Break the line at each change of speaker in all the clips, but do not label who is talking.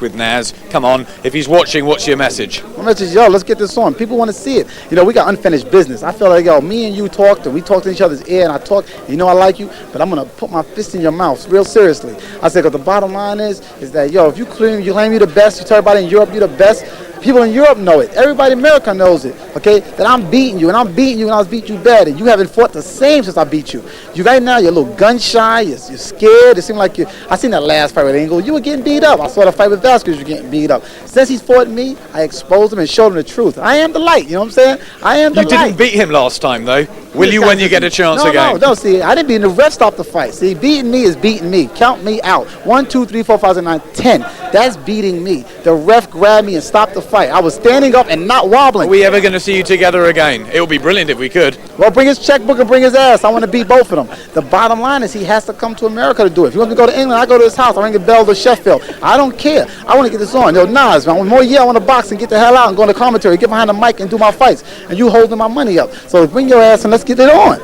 with Naz. Come on, if he's watching, what's your message?
My message is, yo, let's get this on. People want to see it. You know, we got unfinished business. I feel like, yo, me and you talked, and we talked in each other's ear, and I talked, you know I like you, but I'm going to put my fist in your mouth, real seriously. I said, because the bottom line is that, yo, if you claim you're the best, you tell everybody in Europe you're the best, people in Europe know it. Everybody in America knows it, okay? That I'm beating you, and I'm beating you, and I was beating you bad, and you haven't fought the same since I beat you. You right now, you're a little gun shy, you're scared. It seemed like I seen that last fight with Engel. You were getting beat up. I saw the fight with Velazquez, you were getting beat up. Since he's fought me, I exposed him and showed him the truth. I am the light, you know what I'm saying? I am the light.
You didn't beat him last time, though. Will you when you get a chance again?
No, see, I didn't beat him. The ref stopped the fight. See, beating me is beating me. Count me out. 1, 2, 3, 4, 5, 6, 9, 10. That's beating me. The ref grabbed me and stopped the fight. I was standing up and not wobbling.
Are we ever going to see you together again? It would be brilliant if we could.
Well, bring his checkbook and bring his ass. I want to beat both of them. The bottom line is he has to come to America to do it. If he wants to go to England, I go to his house. I ring a bell to Sheffield. I don't care. I want to get this on. Yo, Nas, man, one more year I want to box and get the hell out and go into commentary, get behind the mic and do my fights. And you holding my money up. So bring your ass and let's get it on.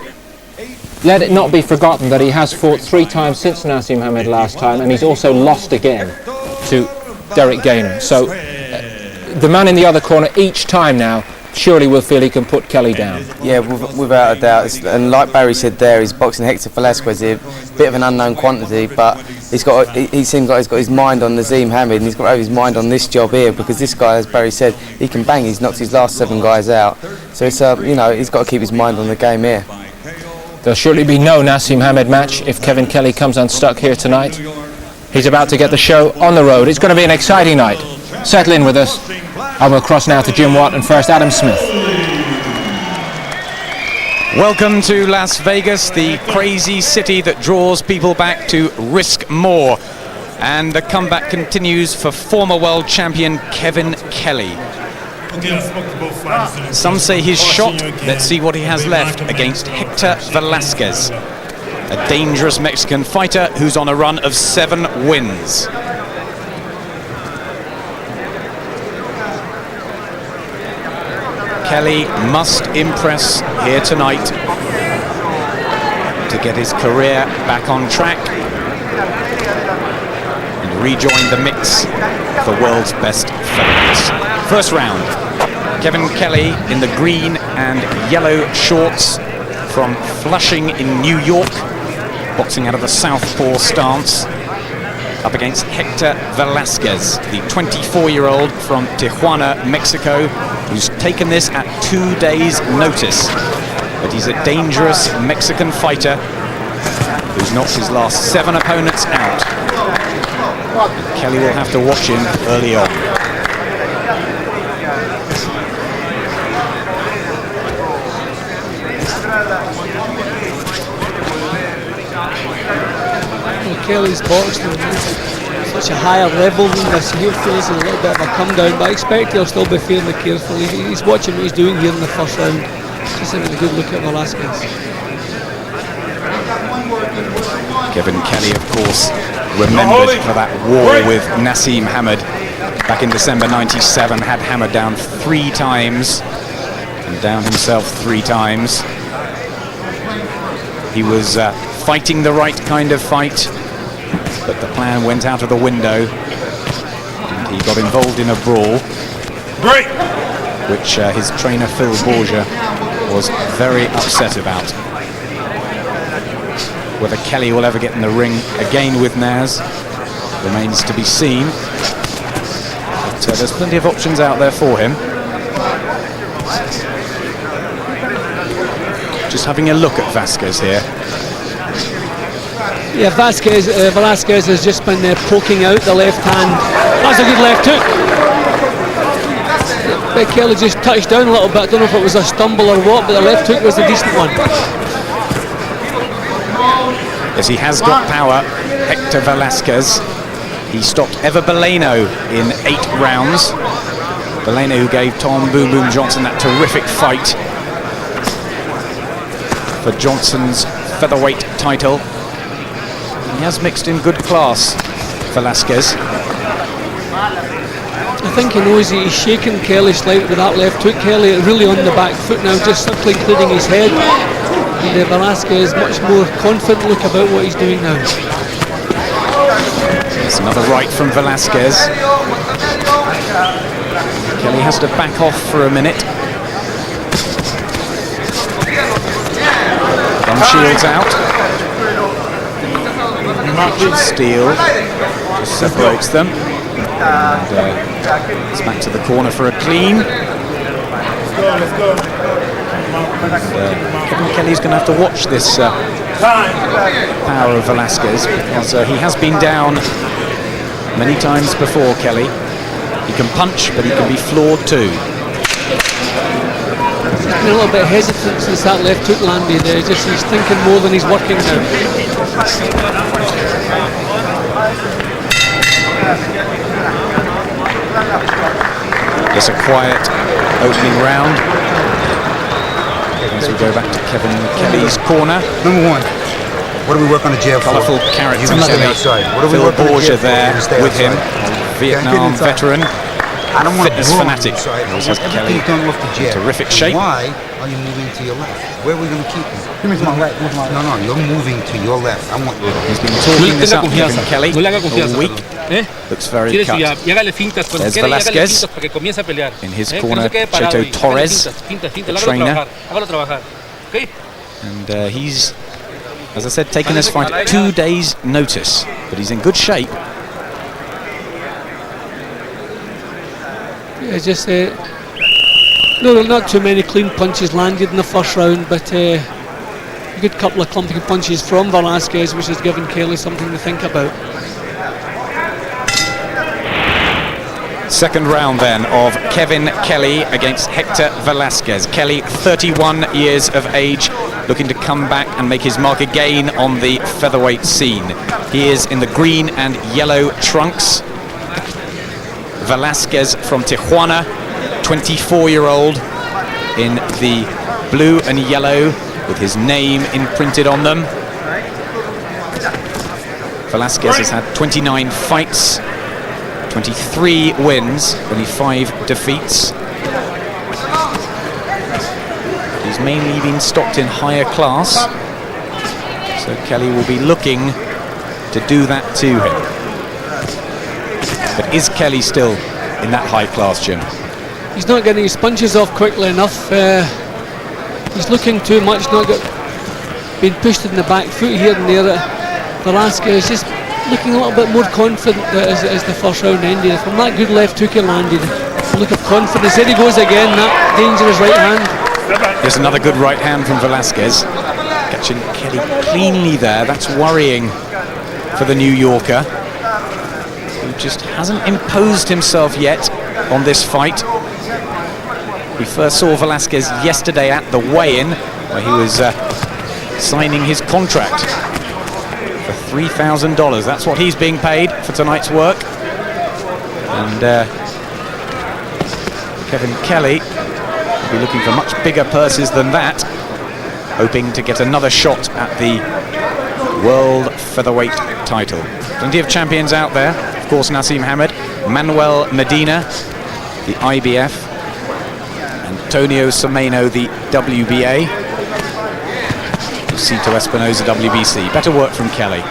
Let it not be forgotten that he has fought 3 times since Naseem Hamed last time, and he's also lost again to Derek Gainer. So the man in the other corner each time now surely will feel he can put Kelley down.
Yeah, without a doubt. And like Barry said there, he's boxing Hector Velazquez here, a bit of an unknown quantity, but he seems like he's got his mind on Naseem Hamed, and he's got to have his mind on this job here, because this guy, as Barry said, he can bang. He's knocked his last 7 guys out. So it's you know, he's got to keep his mind on the game here.
There'll surely be no Naseem Hamed match if Kevin Kelley comes unstuck here tonight. He's about to get the show on the road. It's going to be an exciting night. Settle in with us. I will cross now to Jim Watt, and first Adam Smith.
Welcome to Las Vegas, the crazy city that draws people back to risk more. And the comeback continues for former world champion Kevin Kelley. Some say he's shot. Let's see what he has left against Hector Velazquez, a dangerous Mexican fighter who's on a run of 7 wins. Kelley must impress here tonight to get his career back on track and rejoin the mix for world's best featherweights. First round, Kevin Kelley in the green and yellow shorts from Flushing in New York, boxing out of the southpaw stance, up against Hector Velazquez, the 24-year-old from Tijuana, Mexico, who's taken this at 2 days' notice. But he's a dangerous Mexican fighter who's knocked his last 7 opponents out. And Kelley will have to watch him early on.
Kelley's boxing such a higher level than this. Here feels a little bit of a come down, but I expect he'll still be fairly careful. He's watching what he's doing here in the first round. Just having a good look at Velazquez.
Kevin Kelley, of course, remembered for that war with Naseem Hamed back in December '97. Had Hamed down 3 times and down himself 3 times. He was fighting the right kind of fight, but the plan went out of the window and he got involved in a brawl, which his trainer Phil Borgia was very upset about. Whether Kelley will ever get in the ring again with Naz remains to be seen, but there's plenty of options out there for him. Just having a look at Vasquez here.
Yeah, Velazquez has just been poking out the left hand. That's a good left hook. But Kelley just touched down a little bit. I don't know if it was a stumble or what, but the left hook was a decent one.
Yes, he has got power, Hector Velazquez. He stopped Ever Beleno in 8 rounds. Beleno, who gave Tom Boom Boom Johnson that terrific fight for Johnson's featherweight title. He has mixed in good class, Velazquez.
I think he knows he's shaking Kelley slightly with that left hook. Kelley really on the back foot now, just simply including his head. And Velazquez much more confident look about what he's doing now.
Yes, It's another right from Velazquez. Kelley has to back off for a minute. Thumb shields out. Steel just separates them. And it's back to the corner for a clean. Kevin Kelley's going to have to watch this power of Velazquez, because he has been down many times before, Kelley. He can punch, but he can be floored too.
He's been a little bit hesitant since that left hook landed. He's thinking more than he's working now.
Just a quiet opening round. As we go back to Kevin Kelley's corner.
Number one, what do we work on the jab for?
Colourful character,
outside. What do we
Phil
work on the
Borgia
jab for?
there
Stay
with him,
outside.
Vietnam veteran,
I don't want
fitness fanatic. Always has Kelley
done off the jab.
terrific shape.
Why are you moving to your left? Where are we going to keep him? To my right. No, you're moving to your left. I want.
He's been talking this up, Kevin Kelley, all week. Looks very cut. There's Velazquez. In his corner, Cheto Torres, the trainer. And he's, as I said, taken this fight at 2 days' notice. But he's in good shape.
Yeah, just no, not too many clean punches landed in the first round, but a good couple of clumpy punches from Velazquez, which has given Kelley something to think about.
Second round then of Kevin Kelley against Hector Velazquez. Kelley, 31 years of age, looking to come back and make his mark again on the featherweight scene. He is in the green and yellow trunks. Velazquez from Tijuana, 24-year-old, in the blue and yellow with his name imprinted on them. Velazquez has had 29 fights, 23 wins, only 5 defeats. He's mainly been stocked in higher class, so Kelley will be looking to do that to him. But is Kelley still in that high class, Jim?
He's not getting his punches off quickly enough. He's looking too much, being pushed in the back foot here and there. Velazquez is just looking a little bit more confident as the first round ended. From that good left hook he landed, a look of confidence. There he goes again, that dangerous right hand.
There's another good right hand from Velazquez. Catching Kelley cleanly there. That's worrying for the New Yorker, who just hasn't imposed himself yet on this fight. We first saw Velazquez yesterday at the weigh-in, where he was signing his contract for $3,000. That's what he's being paid for tonight's work. And Kevin Kelley will be looking for much bigger purses than that, hoping to get another shot at the world featherweight title. Plenty of champions out there. Of course, Naseem Hamed, Manuel Medina, the IBF, Antonio Someno, the WBA, Cito Espinosa, WBC. Better work from Kelley.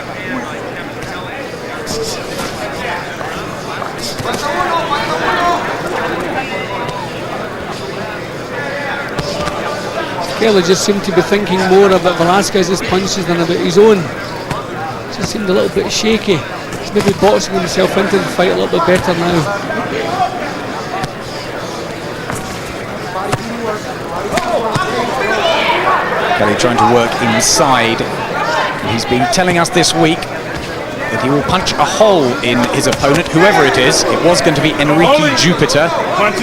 Kelley just seemed to be thinking more about Velazquez's punches than about his own. Just seemed a little bit shaky. He's maybe boxing himself into the fight a little bit better now.
Kelley trying to work inside. He's been telling us this week that he will punch a hole in his opponent, whoever it is. It was going to be Enrique Jupiter, but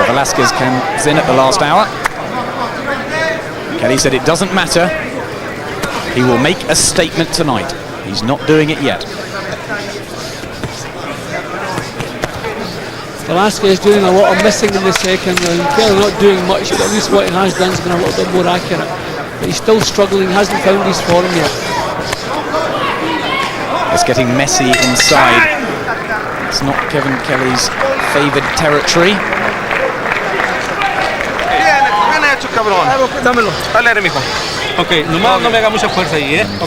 Velazquez comes in at the last hour. Kelley said it doesn't matter. He will make a statement tonight. He's not doing it yet.
Velazquez doing a lot of missing in the second round. Kelley not doing much, but at least what he has done has been a little bit more accurate. But he's still struggling, hasn't found his form yet.
It's getting messy inside. It's not Kevin Kelley's favoured territory.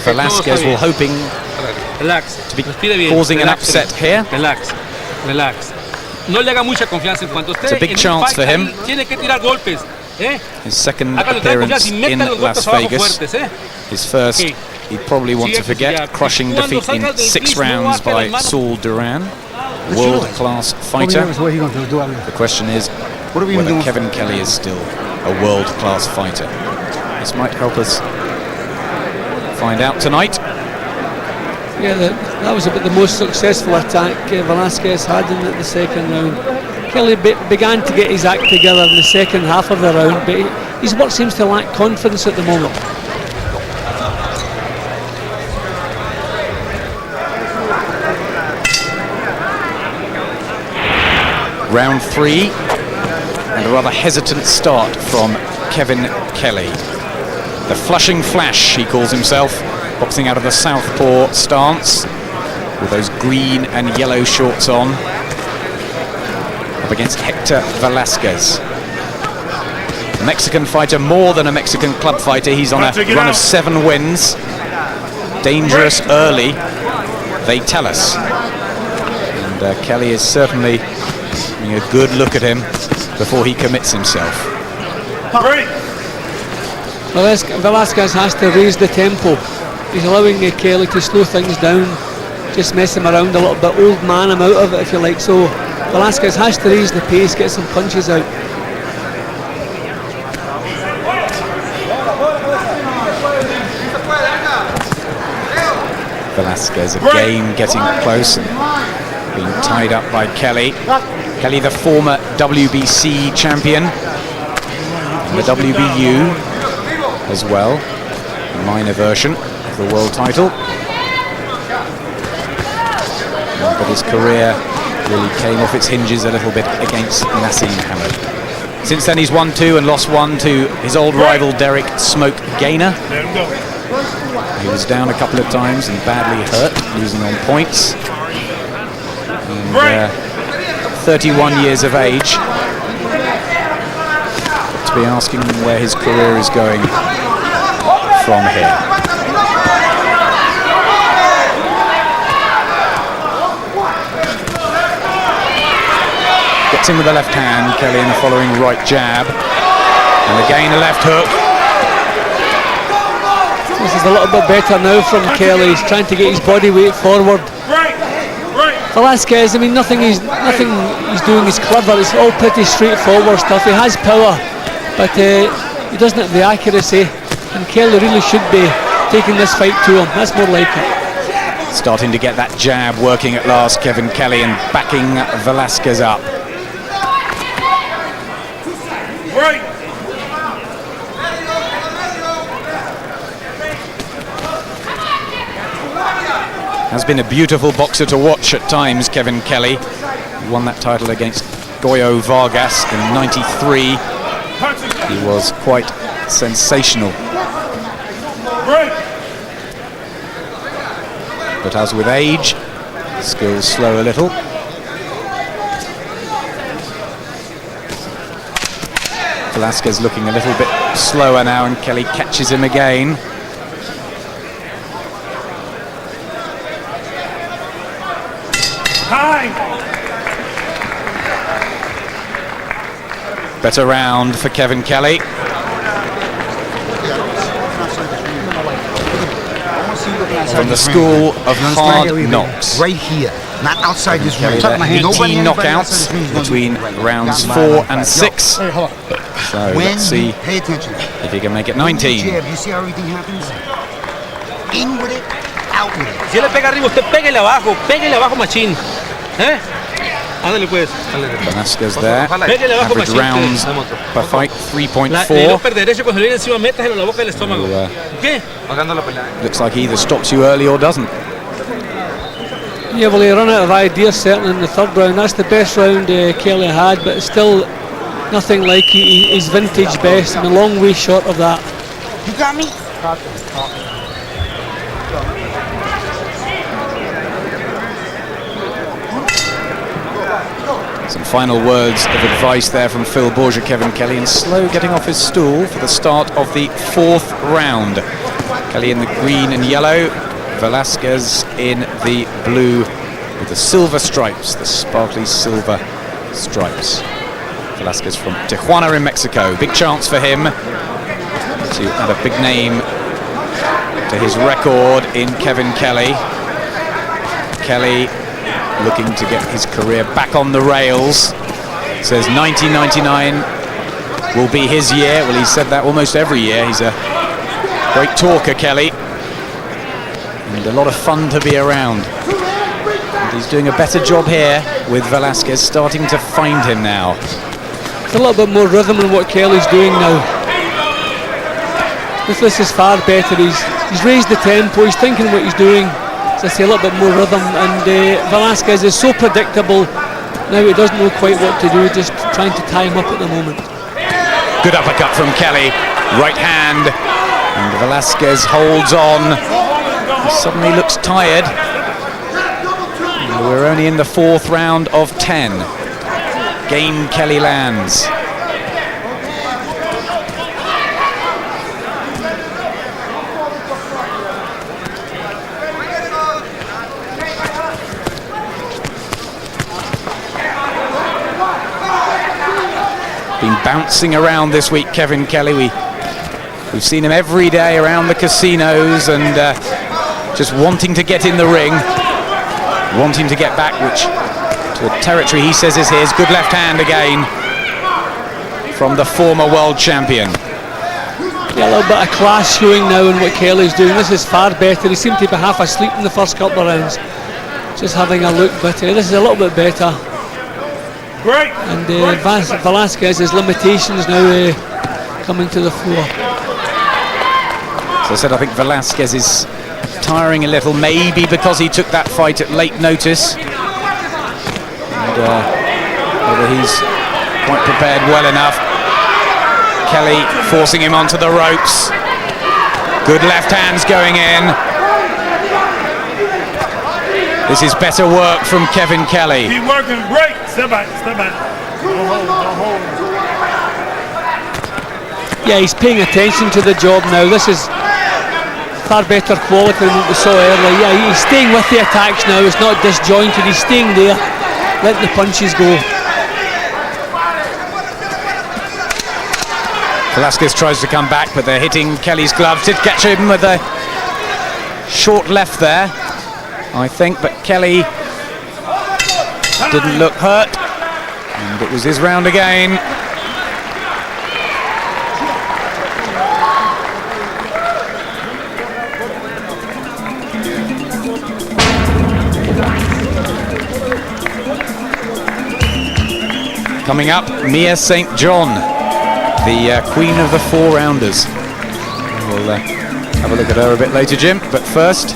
Velazquez will hoping
Relax.
to be
Respire bien.
causing an
Relax,
upset here.
Relax. Relax. No le haga mucha confianza en cuanto
It's a
esté
big
en
chance for him.
Tiene que tirar golpes.
His second
Hágalo, trae
appearance
confianza y meta
in
los golpes
Las
abajo
Vegas.
fuertes,
His first,
Okay.
he'd probably want to
Sigue,
forget,
ya.
crushing
Cuando
defeat in
salgas del
6
clinch, no
rounds
baje
by
las manos.
Saul Duran, world-class fighter. The question is whether Kevin Kelley is still a world-class fighter. This might help us find out tonight.
Yeah, that was about the most successful attack Velazquez had in the second round. Kelley began to get his act together in the second half of the round, but his work seems to lack confidence at the moment.
Round 3, and a rather hesitant start from Kevin Kelley. The Flushing Flash, he calls himself, boxing out of the southpaw stance with those green and yellow shorts on, up against Hector Velazquez. A Mexican fighter, more than a Mexican club fighter. He's on a run of 7 wins. Dangerous early, they tell us. And Kelley is certainly having a good look at him before he commits himself.
Velazquez has to raise the tempo. He's allowing Kelley to slow things down, just mess him around a little bit, old man him out of it if you like. So Velazquez has to raise the pace, get some punches out.
Velazquez again getting close and being tied up by Kelley. Kelley, the former WBC champion, and the WBU as well, a minor version of the world title. But his career really came off its hinges a little bit against Naseem Hamed. Since then he's won 2 and lost 1 to his old rival Derek Smoke Gaynor. He was down a couple of times and badly hurt, losing on points. And 31 years of age. To be asking where his career is going from here. Gets in with the left hand, Kelley in the following right jab. And again a left hook.
This is a little bit better now from Kelley. He's trying to get his body weight forward. Velazquez, I mean, nothing he's doing is clever. It's all pretty straightforward stuff. He has power, but he doesn't have the accuracy. And Kelley really should be taking this fight to him. That's more like it.
Starting to get that jab working at last, Kevin Kelley, and backing Velazquez up. Has been a beautiful boxer to watch at times, Kevin Kelley. He won that title against Goyo Vargas in '93. He was quite sensational. But as with age, skills slow a little. Velazquez looking a little bit slower now, and Kelley catches him again. Better round for Kevin Kelley. From the school of hard knocks.
Right here, not outside this ring.
18 knockouts between rounds 4 and 6. So let's see if he can make it 19.
You see how everything happens? In with it, out with it.
Si le pega arriba, usted pégale abajo machín. Ándale pues.
Velazquez there. Average rounds per fight, 3.4.
Cuando le viene encima, métaselo en la boca del estómago. ¿Qué?
Looks like he either stops you early or doesn't.
Yeah, well, he ran out of ideas certainly in the third round. That's the best round Kelley had, but it's still nothing like his vintage best. I'm a long way short of that.
You got me?
Some final words of advice there from Phil Borgia, Kevin Kelley, and slow getting off his stool for the start of the 4th round. Kelley in the green and yellow, Velazquez in the blue with the silver stripes, the sparkly silver stripes. Velazquez from Tijuana in Mexico. Big chance for him to add a big name to his record in Kevin Kelley. Kelley looking to get his career back on the rails. Says 1999 will be his year. Well, he's said that almost every year. He's a great talker, Kelley, and a lot of fun to be around. And he's doing a better job here with Velazquez starting to find him now.
It's a little bit more rhythm in what Kelley's doing now. This is far better. He's raised the tempo. He's thinking what he's doing. As I say, a little bit more rhythm. And Velazquez is so predictable. Now he doesn't know quite what to do. Just trying to tie him up at the moment.
Good uppercut from Kelley. Right hand. And Velazquez holds on. He suddenly looks tired. And we're only in the 4th round of 10. Game Kelley lands. Been bouncing around this week, Kevin Kelley. We've seen him every day around the casinos and just wanting to get in the ring, wanting to get back, which to a territory he says is his. Good left hand again from the former world champion.
Yeah, a little bit of class showing now in what Kelley's doing. This is far better. He seemed to be half asleep in the first couple of rounds, just having a look, but this is a little bit better.
Great.
And Velazquez's limitations now coming to the fore.
So I said I think Velazquez is tiring a little, maybe because he took that fight at late notice. And whether he's quite prepared well enough. Kelley forcing him onto the ropes. Good left hands going in. This is better work from Kevin Kelley.
Keep working, great. Step back, step back. No hold.
Yeah, he's paying attention to the job now. This is far better quality than what we saw earlier. Yeah, he's staying with the attacks now. It's not disjointed. He's staying there, letting the punches go.
Velazquez tries to come back, but they're hitting Kelley's gloves. Did catch him with a short left there, I think, but Kelley didn't look hurt, and it was his round again. Coming up, Mia St. John, the queen of the 4-rounders. We'll have a look at her a bit later, Jim, but first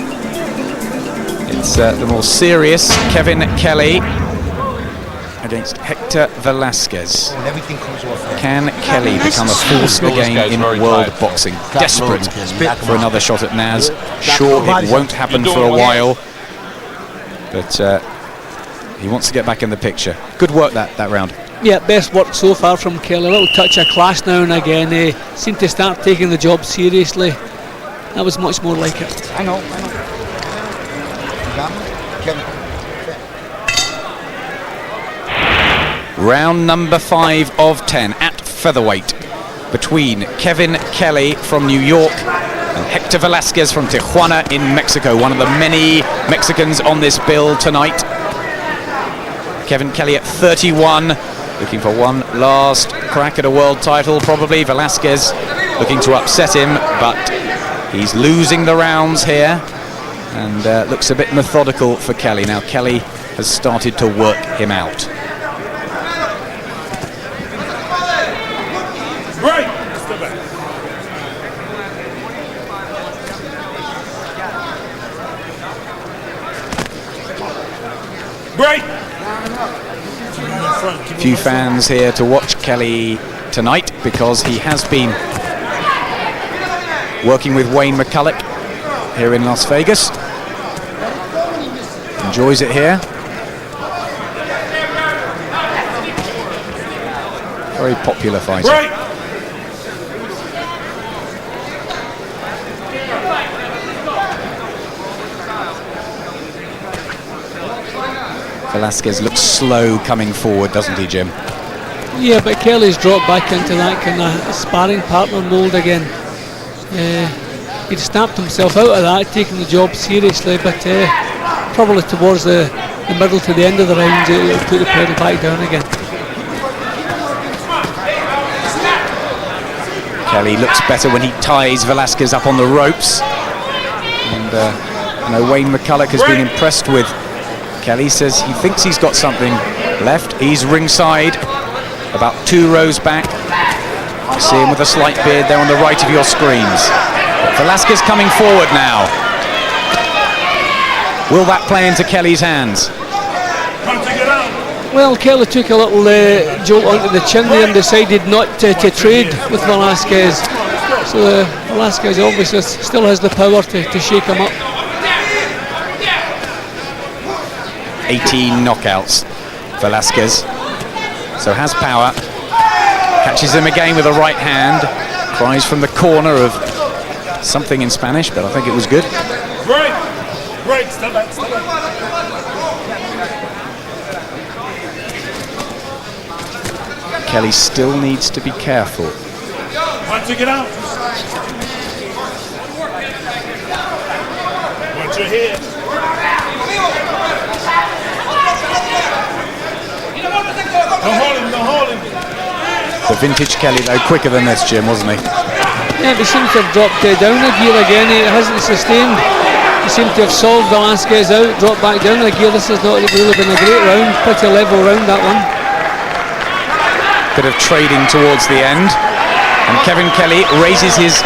it's the more serious Kevin Kelley against Hector Velazquez. Can Kelley become a force again in world boxing? Desperate for another shot at Naz. Sure, it won't happen for a while, but he wants to get back in the picture. Good work that round.
Yeah, best work so far from Kelley. A little touch of class now and again. Seemed to start taking the job seriously. That was much more like it.
I know.
Round number 5 of 10 at featherweight between Kevin Kelley from New York and Hector Velazquez from Tijuana in Mexico. One of the many Mexicans on this bill tonight. Kevin Kelley at 31, looking for one last crack at a world title probably. Velazquez looking to upset him, but he's losing the rounds here, and looks a bit methodical for Kelley. Now Kelley has started to work him out.
Great. Great.
Few fans here to watch Kelley tonight because he has been working with Wayne McCulloch here in Las Vegas. Enjoys it here. Very popular fighter.
Great.
Velazquez looks slow coming forward, doesn't he, Jim?
Yeah, but Kelley's dropped back into that kind of sparring partner mould again. He'd snapped himself out of that, taking the job seriously, but probably towards the middle to the end of the round, he'll put the pedal back down again.
Kelley looks better when he ties Velazquez up on the ropes. And I know Wayne McCulloch has been impressed with Kelley. Says he thinks he's got something left. He's ringside, about 2 rows back. You see him with a slight beard there on the right of your screens. Velazquez coming forward now. Will that play into Kelley's hands?
Well, Kelley took a little jolt onto the chin there and decided not to trade with Velazquez. So Velazquez obviously still has the power to shake him up.
18 knockouts, Velazquez. So has power. Catches him again with a right hand. Cries from the corner of something in Spanish, but I think it was good.
Break, step back, step back.
Kelley still needs to be careful.
Once you get out. Watch your head. Don't hold him, don't hold him.
The vintage Kelley, though, quicker than this, Jim, wasn't he?
Yeah, he seems to have dropped down a gear again. He hasn't sustained. He seemed to have solved Velazquez out, dropped back down a gear. This has not really been a great round, pretty level round, that one.
Bit of trading towards the end. And Kevin Kelley raises his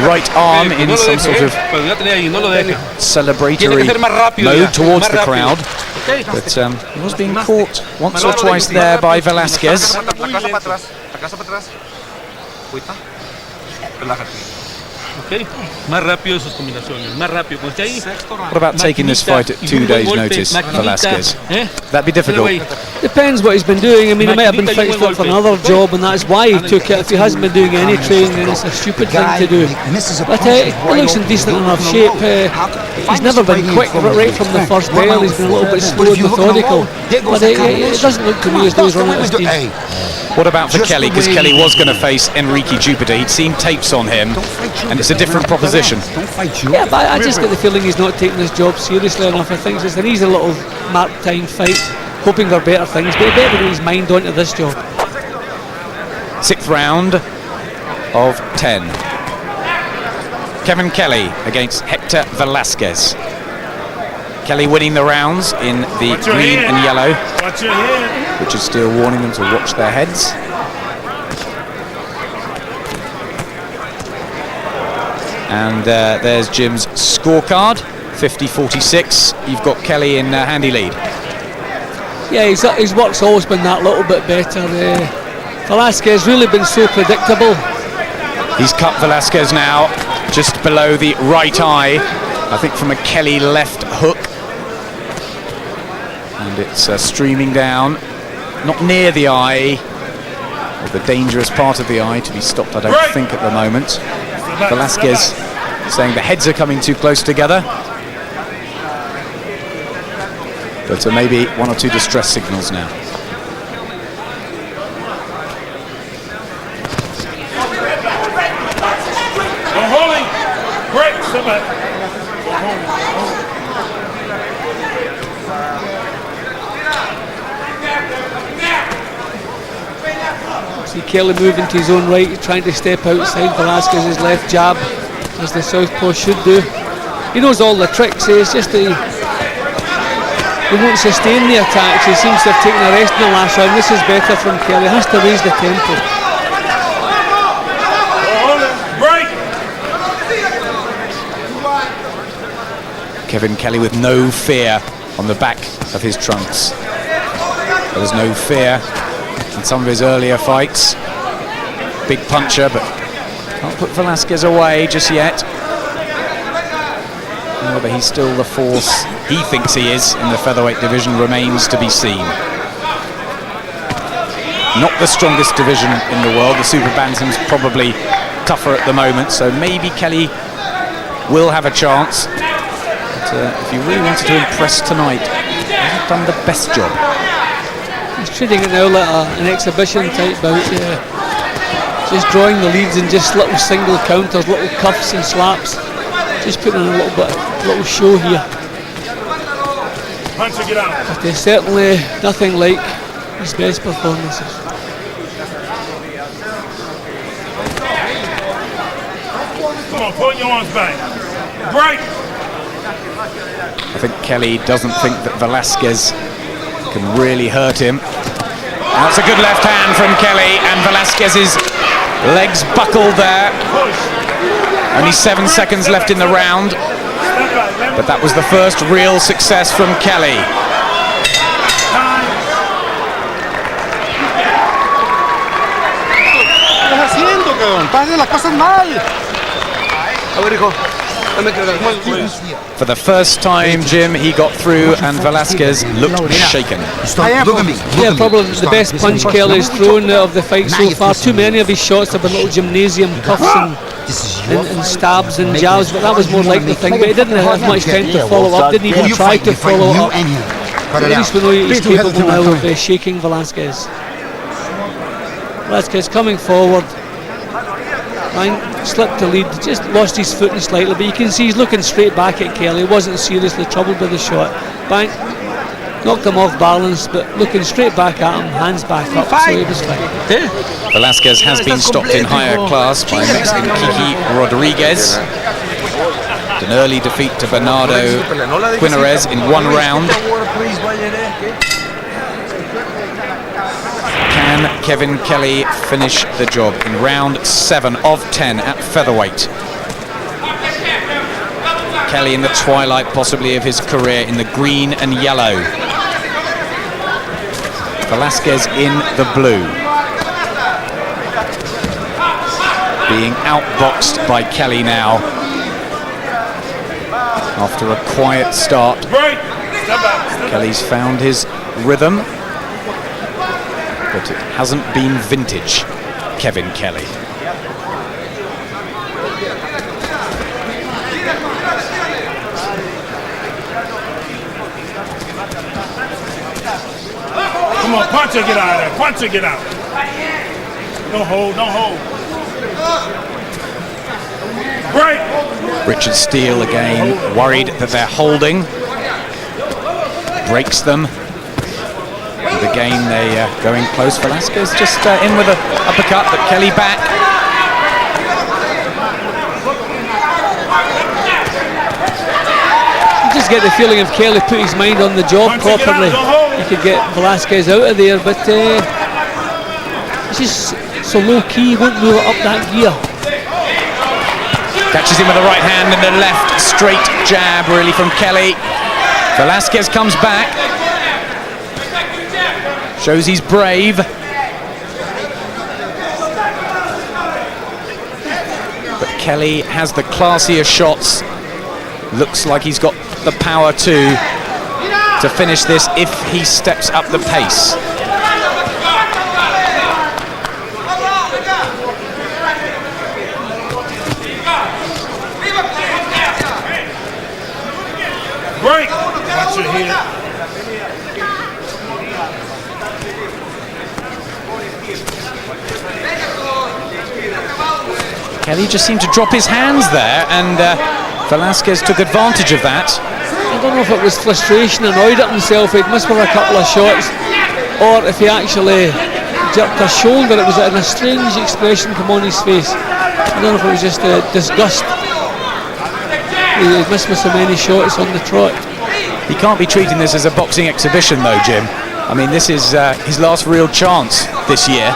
right arm in some sort of celebratory mode towards the crowd. But he was being caught once or twice there by Velazquez. What about taking this fight at 2 days' notice, Velazquez? That'd be difficult.
Depends what he's been doing. I mean, he might have been fixed up for another job, and that's why he took it. If he hasn't been doing any training, then it's a stupid thing to do. But he looks in decent enough shape. He's never been quick right from the first bell. He's been a little bit slow and methodical. But it doesn't look to me as though he's running out of steam.
What about for Kelley? Because Kelley was going to face Enrique Jupiter. He'd seen tapes on him, and it's a different proposition.
Yeah, but I just get the feeling he's not taking his job seriously enough. I think it's an easy little mark-time fight, hoping for better things, but he better get his mind onto this job.
6th round of 10. Kevin Kelley against Hector Velazquez. Kelley winning the rounds in the green and yellow. Richard Steele warning them to watch their heads. And there's Jim's scorecard, 50-46. You've got Kelley in handy lead.
Yeah, his work's always been that little bit better. Velazquez really been so predictable.
He's cut Velazquez now, just below the right eye, I think from a Kelley left hook. And it's streaming down, not near the eye, or the dangerous part of the eye to be stopped, I don't think, at the moment. Velazquez saying the heads are coming too close together. But maybe 1 or 2 distress signals now.
See Kelley moving to his own right, trying to step outside Velazquez's left jab, as the southpaw should do. He knows all the tricks. It's just that he won't sustain the attacks. He seems to have taken a rest in the last round. This is better from Kelley. He has to raise the tempo.
Kevin Kelley with no fear on the back of his trunks. There's no fear in some of his earlier fights. Big puncher, but can't put Velazquez away just yet. And whether he's still the force he thinks he is in the featherweight division remains to be seen. Not the strongest division in the world. The super bantam's probably tougher at the moment, so maybe Kelley will have a chance. But if you really wanted to impress tonight, he hasn't done the best job.
He's treating it now like an exhibition type bout. Just drawing the leads in just little single counters, little cuffs and slaps. Just putting on a little show here.
Punch or get out.
But there's certainly nothing like his best performances.
Come on, put your arms back. Break.
I think Kelley doesn't think that Velazquez can really hurt him. That's a good left hand from Kelley, and Velazquez's legs buckled there. Only 7 seconds left in the round, but that was the first real success from Kelley.
¿Qué estás haciendo, cabrón? Estás haciendo las cosas mal. A ver, hijo.
For the first time, Jim, he got through, and Velazquez looked shaken.
Look at me.
Yeah, probably the best punch Kelley's thrown out of the fight so far. Too many of his shots have been little gymnasium cuffs and stabs and jabs, but that was more like the thing. But he didn't have much time to follow up, didn't even try to follow up. So at least we know he's capable now of shaking Velazquez. Velazquez coming forward. Ryan slipped the lead, just lost his footing slightly, but you can see he's looking straight back at Kelley. He wasn't seriously troubled by the shot. Bang, knocked him off balance, but looking straight back at him, hands back up, so he was fine.
Velazquez has been stopped in higher class by Mexican Kiki Rodriguez. An early defeat to Bernardo Quinarez in 1 round. Can Kevin Kelley finish the job in round 7 of 10 at featherweight? Kelley in the twilight possibly of his career in the green and yellow. Velazquez in the blue. Being outboxed by Kelley now. After a quiet start, Kelley's found his rhythm, but it hasn't been vintage Kevin Kelley.
Come on, punch or get out of there. Punch or get out. Don't hold, don't hold. Break.
Richard Steele again, worried that they're holding. Breaks them. And again, they going close. Velazquez just in with an uppercut, but Kelley back.
You just get the feeling if Kelley put his mind on the job properly, he could get Velazquez out of there, but it's just so low key, he won't move it up that gear.
Catches him with the right hand and the left straight jab really from Kelley. Velazquez comes back. Shows he's brave. But Kelley has the classier shots. Looks like he's got the power to finish this if he steps up the pace.
Break. Watch your head.
Kelley just seemed to drop his hands there, and Velazquez took advantage of that.
I don't know if it was frustration, annoyed at himself, he'd missed with a couple of shots, or if he actually jerked a shoulder, it was a strange expression come on his face. I don't know if it was just disgust. He missed with so many shots on the trot.
He can't be treating this as a boxing exhibition though, Jim. I mean, this is his last real chance this year.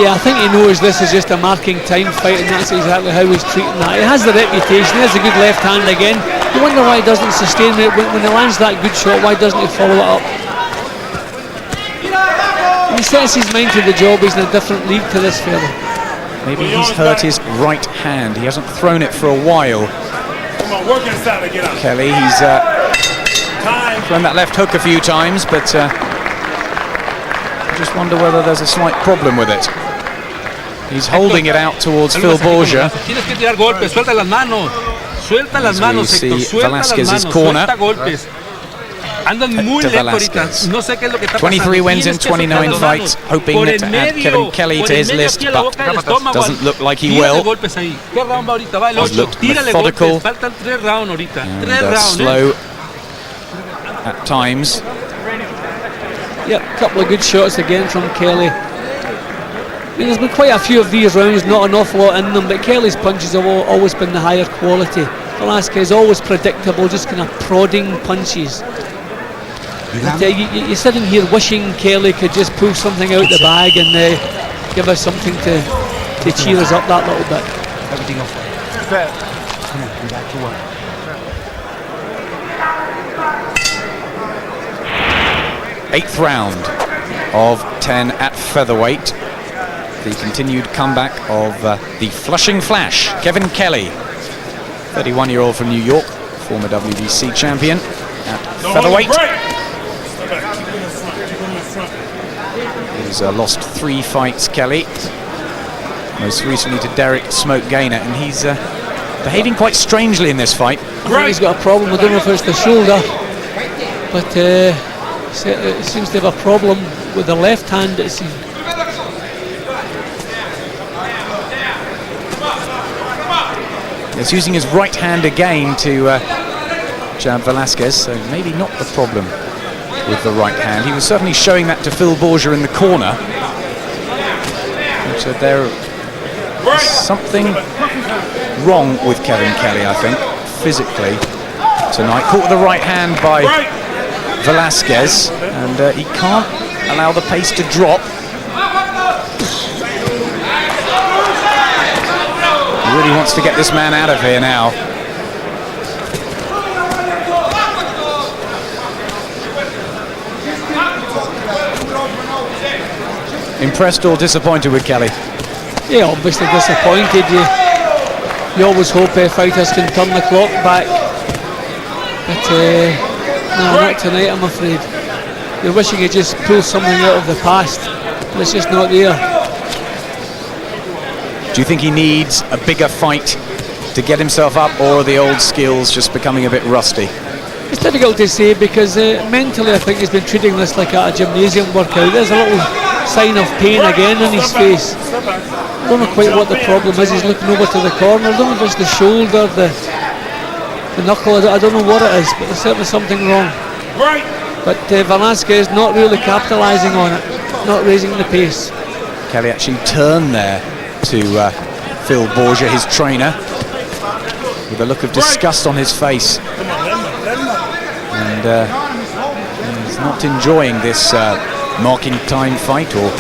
Yeah, I think he knows this is just a marking time fight, and that's exactly how he's treating that. He has the reputation, he has a good left hand again. You wonder why he doesn't sustain it when he lands that good shot, why doesn't he follow it up? When he sets his mind to the job, he's in a different league to this fella.
Maybe he's hurt his right hand. He hasn't thrown it for a while.
Come on, work inside to get out.
Kelley, he's thrown that left hook a few times, but I just wonder whether there's a slight problem with it. He's holding it out towards Phil Borgia.
Tienes que tirar golpes, suelta las manos. Suelta las
As we
manos, Hector.
see
Suelta las
Velazquez's
manos.
corner.
Suelta golpes. Andan muy
Hector
lento ahorita.
Velasquez.
No sé qué es lo que está
23
pasando.
wins in
Tienes que soltar
29
las
fights,
manos.
hoping
Por
to
en
add
medio,
Kevin Kelley
por
to
en
his
medio
list,
aquí a la
but
boca del estómago.
doesn't look like he
Tírale
will.
golpes ahí. ¿Qué round va ahorita? Va el
Has
8.
looked
Tírale
methodical.
golpes. Faltan 3 rounds ahorita. 3
And,
rounds.
slow at times.
Yep, a couple of good shots again from Kelley. I mean, there's been quite a few of these rounds, not an awful lot in them, but Kelly's punches have always been the higher quality. Velazquez always predictable, just kind of prodding punches. But, you're sitting here wishing Kelley could just pull something out the bag and give us something to cheer us up that little bit.
Everything else. Come on, come back to work.
Eighth round of 10 at featherweight. The continued comeback of the Flushing Flash, Kevin Kelley, 31-year-old from New York, former WBC champion at featherweight. He's lost 3 fights, Kelley, most recently to Derek "Smoke" Gainer, and he's behaving quite strangely in this fight.
I think he's got a problem. I don't know if it's the shoulder, but it seems to have a problem with the left hand, it seems.
He's using his right hand again to jab Velazquez, so maybe not the problem with the right hand. He was certainly showing that to Phil Borgia in the corner. So there is something wrong with Kevin Kelley, I think, physically tonight. Caught with the right hand by Velazquez, and he can't allow the pace to drop. He really wants to get this man out of here now. Impressed or disappointed with Kelley?
Yeah, obviously disappointed. You always hope fighters can turn the clock back, but no, not tonight, I'm afraid. You're wishing you just pull something out of the past, but it's just not there.
Do you think he needs a bigger fight to get himself up, or are the old skills just becoming a bit rusty?
It's difficult to say because mentally I think he's been treating this like a gymnasium workout. There's a little sign of pain again on his face. I don't know quite what the problem is. He's looking over to the corner. I don't know if it's the shoulder, the knuckle. I don't know what it is, but there's certainly something wrong. But Velazquez not really capitalising on it, not raising the pace.
Kelley actually turned there to Phil Borgia, his trainer, with a look of disgust on his face, and he's not enjoying this marking time fight or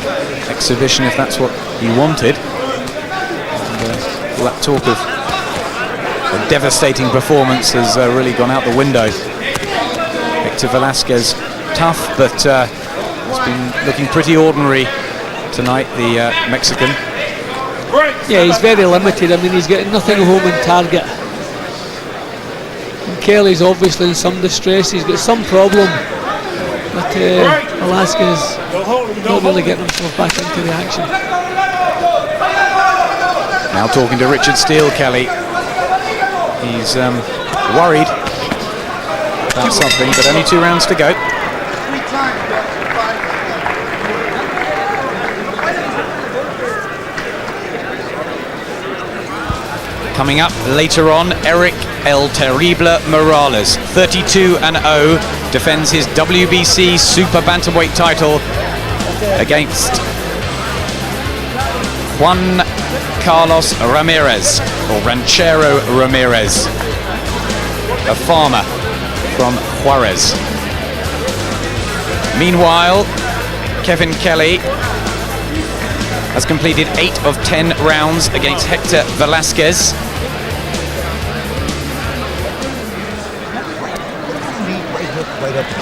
exhibition, if that's what he wanted. And, all that talk of a devastating performance has really gone out the window. Hector Velazquez, tough, but has been looking pretty ordinary tonight, the Mexican.
Yeah, he's very limited. I mean, he's getting nothing home on target. And Kelley's obviously in some distress. He's got some problem, but Velazquez not really getting himself back into the action.
Now talking to Richard Steele, Kelley. He's worried about something, but only 2 rounds to go. Coming up later on, Eric El Terrible Morales, 32-0, defends his WBC Super Bantamweight title against Juan Carlos Ramirez, or Ranchero Ramirez, a farmer from Juarez. Meanwhile, Kevin Kelley has completed 8 of 10 rounds against Hector Velazquez.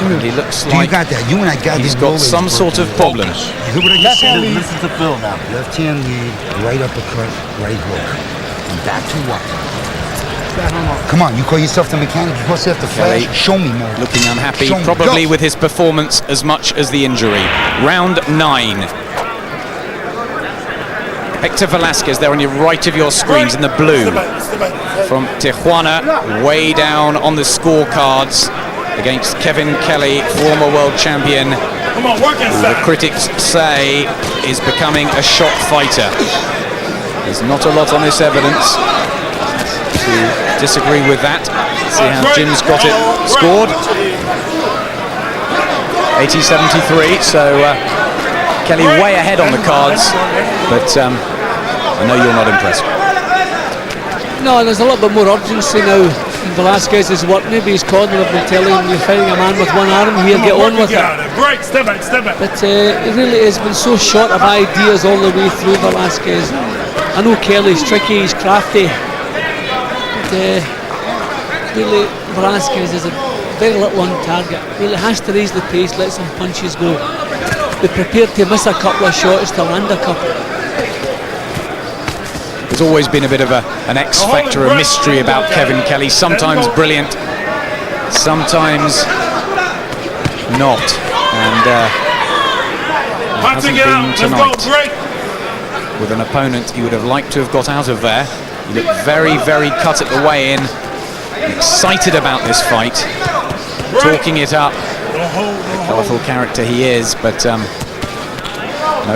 And he looks like
you got that. You and I got
he's got some sort of problem.
You hear what I just said? Listen to Phil now. Left hand lead, right uppercut, right hook. And back to what? Come on, you call yourself the mechanic. You're supposed to have to flash. Show me, man.
Looking unhappy, probably with his performance as much as the injury. Round 9. Hector Velazquez there on your right of your screens in the blue. from Tijuana, way down on the scorecards against Kevin Kelley, former world champion,
Come on, work
who
inside.
the critics say is becoming a shot fighter. There's not a lot on this evidence to disagree with that. See how Jim's got it scored. 80-73, so Kelley way ahead on the cards, but I know you're not impressed.
No, there's a little bit more urgency now in Velazquez's work. Maybe his corner have been telling him, you're fighting a man with one arm here, get on with it.
Break, step back, step back.
But it really has been so short of ideas all the way through Velazquez. I know Kelley's tricky, he's crafty, but really Velazquez is a very little on target. Really has to raise the pace, let some punches go. Be prepared to miss a couple of shots to land a couple.
There's always been a bit of an X factor, a mystery about Kevin Kelley. Sometimes brilliant, sometimes not, and hasn't been tonight. With an opponent he would have liked to have got out of there. He looked very, very cut at the weigh-in, excited about this fight, talking it up. The colourful character he is, but no,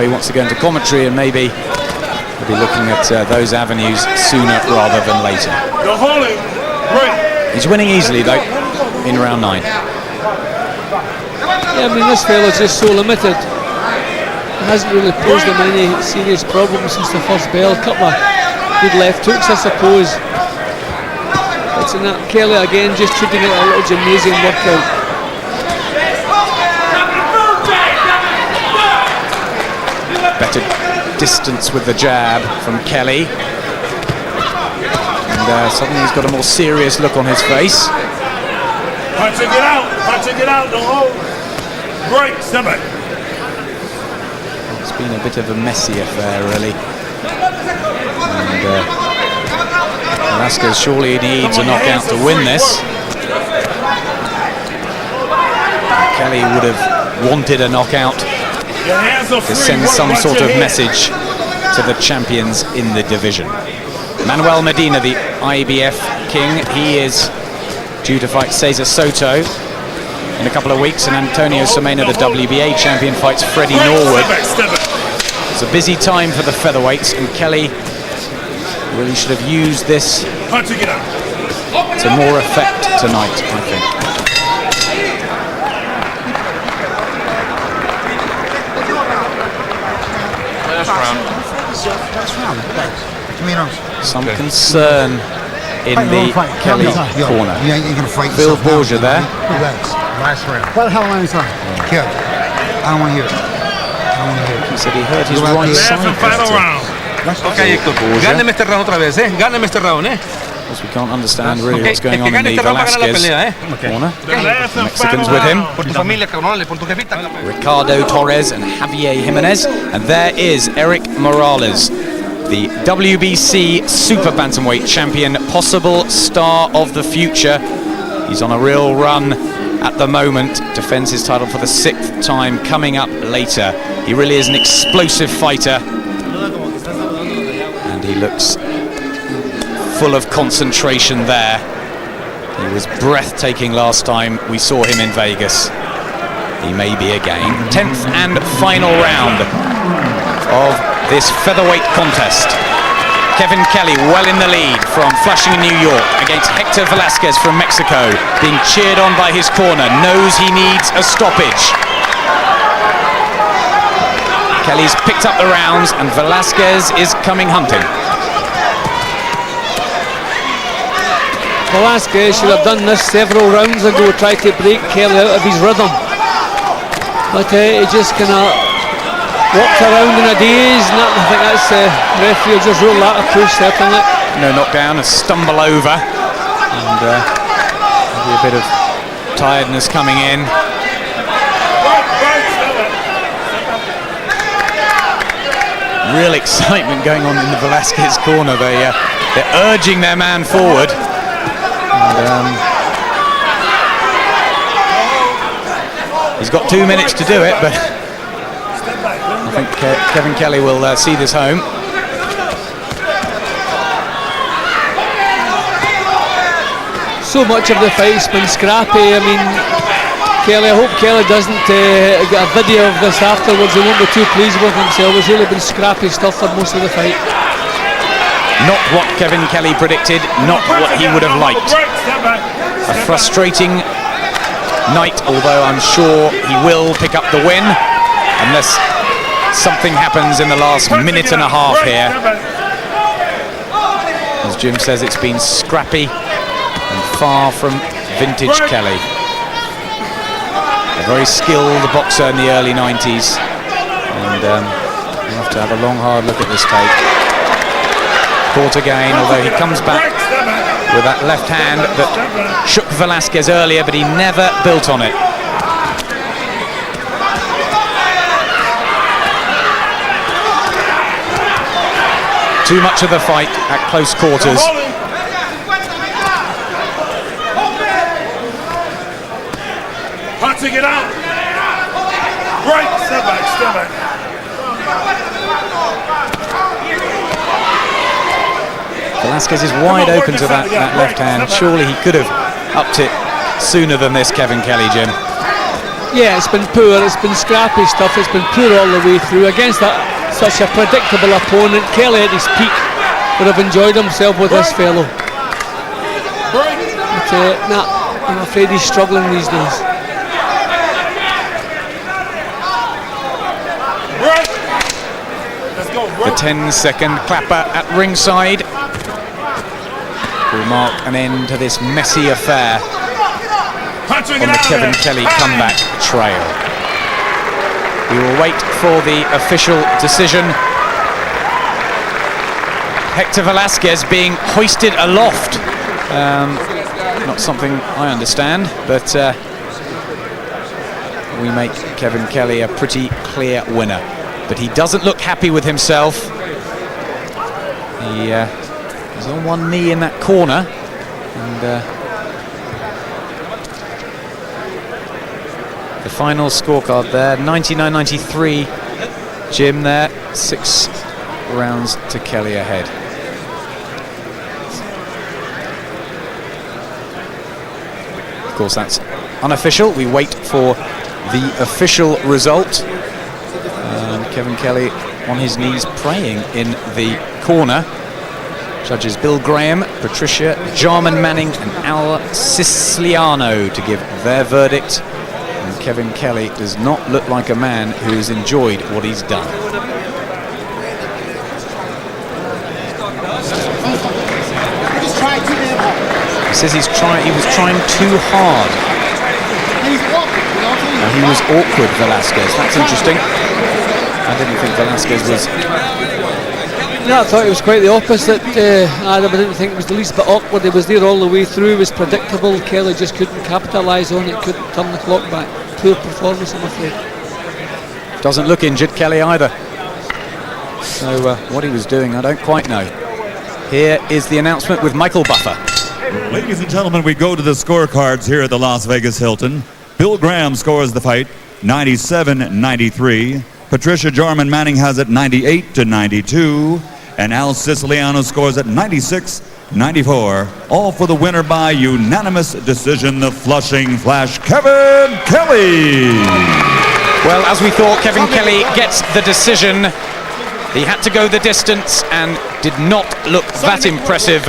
he wants to go into commentary and maybe we'll be looking at those avenues sooner rather than later. He's winning easily though in round 9.
Yeah, I mean, this fella's just so limited. He hasn't really posed him any serious problems since the first bell. A couple of good left hooks, I suppose. It's in that Kelley again, just treating it a little gymnasium workout.
Better distance with the jab from Kelley, and suddenly he's got a more serious look on his face.
Punching it out, don't hold. Break, step back.
It's been a bit of a messy affair, really. And Velazquez surely needs a knockout to win this. Kelley would have wanted a knockout to send some sort of message to the champions in the division. Manuel Medina, the IBF king, he is due to fight Cesar Soto in a couple of weeks, and Antonio Semena, the WBA champion, fights Freddie Norwood. It's a busy time for the featherweights, and Kelley really should have used this to more effect tonight, I think. Some concern in the Kelley corner. Bill Borgia there.
Last round. What the hell am I inside? Kill. I don't want to hear it.
He said he hurt his right side.
Final round.
Okay, Hector. Gáneme este round otra vez, Gáneme este round,
Because we can't understand really what's going on in the Velazquez corner. Mexicans with him.
Por tu familia, cabrón, por tu jefita.
Ricardo Torres and Javier Jimenez. And there is Eric Morales, the WBC Super Bantamweight champion, possible star of the future. He's on a real run at the moment, defends his title for the 6th time coming up later. He really is an explosive fighter, and he looks full of concentration there. He was breathtaking last time we saw him in Vegas. He may be again. 10th and final round of this featherweight contest. Kevin Kelley well in the lead from Flushing, New York, against Hector Velazquez from Mexico, being cheered on by his corner, knows he needs a stoppage. Kelley's picked up the rounds and Velazquez is coming hunting.
Velazquez should have done this several rounds ago, tried to break Kelley out of his rhythm. But he just kind of walked around in a daze, and I think that's referee just ruled that a push, certainly.
No knockdown, a stumble over, and maybe a bit of tiredness coming in. Real excitement going on in the Velazquez corner. They're urging their man forward. And, he's got 2 minutes to do it, but I think Kevin Kelley will see this home.
So much of the fight's been scrappy. I mean, Kelley, I hope Kelley doesn't get a video of this afterwards. He won't be too pleased with himself. It's really been scrappy stuff for most of the fight.
Not what Kevin Kelley predicted, not what he would have liked. A frustrating night, although I'm sure he will pick up the win, unless something happens in the last minute and a half here. As Jim says, it's been scrappy and far from vintage Kelley. A very skilled boxer in the early 90s, and we'll have to have a long hard look at this tape. Caught again, although he comes back with that left hand that shook Velazquez earlier, but he never built on it. Too much of the fight at close quarters.
Punching it out. Right, step back.
Velazquez is wide open to that left hand. Surely he could have upped it sooner than this, Kevin Kelley, Jim.
Yeah, it's been poor, it's been scrappy stuff, it's been poor all the way through. Against such a predictable opponent, Kelley at his peak would have enjoyed himself with this fellow. But I'm afraid he's struggling these days.
The 10-second clapper at ringside will mark an end to this messy affair on the Kevin Kelley comeback trail. We will wait for the official decision. Hector Velazquez being hoisted aloft. Not something I understand, but we make Kevin Kelley a pretty clear winner. But he doesn't look happy with himself. He is on one knee in that corner, and the final scorecard there, 99.93. Jim there, 6 rounds to Kelley ahead. Of course, that's unofficial. We wait for the official result. Kevin Kelley on his knees praying in the corner. Judges Bill Graham, Patricia, Jarman Manning and Al Siciliano to give their verdict. And Kevin Kelley does not look like a man who's enjoyed what he's done. He says he was trying too hard. And he was awkward, Velazquez. That's interesting. I didn't think Velazquez was...
No, I thought it was quite the opposite, Adam. I didn't think it was the least bit awkward. He was there all the way through, it was predictable. Kelley just couldn't capitalise on it, couldn't turn the clock back. Poor performance, I'm afraid.
Doesn't look injured, Kelley, either. So what he was doing, I don't quite know. Here is the announcement with Michael Buffer.
Ladies and gentlemen, we go to the scorecards here at the Las Vegas Hilton. Bill Graham scores the fight 97-93. Patricia Jarman Manning has it 98-92. And Al Siciliano scores at 96-94. All for the winner by unanimous decision, the Flushing Flash, Kevin Kelley.
Well, as we thought, Kevin Kelley gets the decision. He had to go the distance and did not look that impressive